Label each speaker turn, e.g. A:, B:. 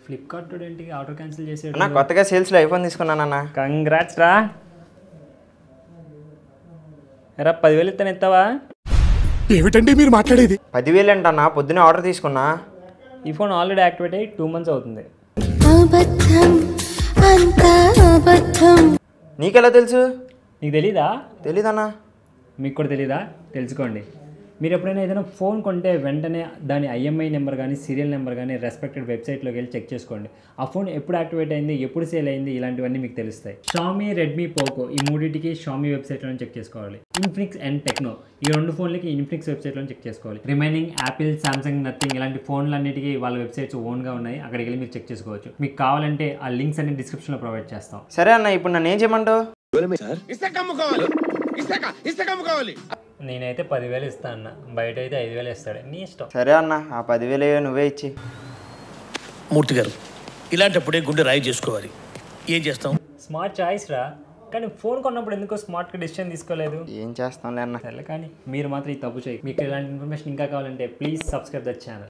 A: Flipkart ఏంటి order cancel చేసాడు.
B: అన్న కొత్తగా సేల్స్లో ఐఫోన్ తీసుకున్నానన్న.
A: కంగ్రాట్స్ రా. ఎరా 10,000 ఇస్తాను ఎత్తావా?
C: ఏమిటండి మీరు మాట్లాడేది?
B: 10,000 ఏంటన్నా? పొద్దునే ఆర్డర్ తీసుకున్నా.
A: ఈ ఫోన్ ఆల్రెడీ యాక్టివేట్ అయ్యి 2 months అవుతుంది.
B: నీకెలా తెలుసు?
A: నీకు తెలీదా?
B: తెలీదన్నా.
A: మీకు కూడా తెలీదా? తెలుసుకోండి. మీరు ఎప్పుడైనా ఏదైనా ఫోన్ కొంటే వెంటనే దాని IMEI నెంబర్ కానీ సీరియల్ నెంబర్ కానీ రెస్పెక్టెడ్ వెబ్సైట్లోకి వెళ్ళి చెక్ చేసుకోండి. ఆ ఫోన్ ఎప్పుడు యాక్టివేట్ అయింది, ఎప్పుడు సేల్ అయింది, ఇలాంటివన్నీ మీకు తెలుస్తాయి. షామీ, రెడ్మీ, పోకో ఈ మూడింటికి షామీ వెబ్సైట్లో చెక్ చేసుకోవాలి. ఇన్ఫినిక్స్ అండ్ టెక్నో ఈ 2 ఫోన్లకి ఇన్ఫినిక్స్ వెబ్సైట్లో చెక్ చేసుకోవాలి. రిమైనింగ్ యాపిల్, సామ్సంగ్, నథింగ్ ఇలాంటి ఫోన్లన్నిటికీ వాళ్ళ వెబ్సైట్స్ ఓన్గా ఉన్నాయి. అక్కడికి వెళ్ళి మీరు చెక్ చేసుకోవచ్చు. మీకు కావాలంటే ఆ లింక్స్ అన్ని డిస్క్రిప్షన్లో ప్రొవైడ్ చేస్తాం.
B: సరే అన్న, ఇప్పుడు నన్ను ఏం చేయమంటావు?
A: నేనైతే 10,000 ఇస్తా అన్న, బయట అయితే 5,000 ఇస్తాడు, నీ ఇష్టం.
B: సరే అన్న, ఆ 10,000 నువ్వే ఇచ్చి.
D: మూర్తి గారు, ఇలాంటప్పుడే గుండె రాయి చేసుకోవాలి. ఏం చేస్తాం?
A: స్మార్ట్ చాయిస్ రా, కానీ ఫోన్ కొన్నప్పుడు ఎందుకో స్మార్ట్గా డెసిషన్ తీసుకోలేదు.
B: ఏం చేస్తాంలే అన్న.
A: సరే, కానీ మీరు మాత్రం ఈ తప్పు చేయి. మీకు ఇలాంటి ఇన్ఫర్మేషన్ ఇంకా కావాలంటే ప్లీజ్ సబ్స్క్రైబ్ ద ఛానల్.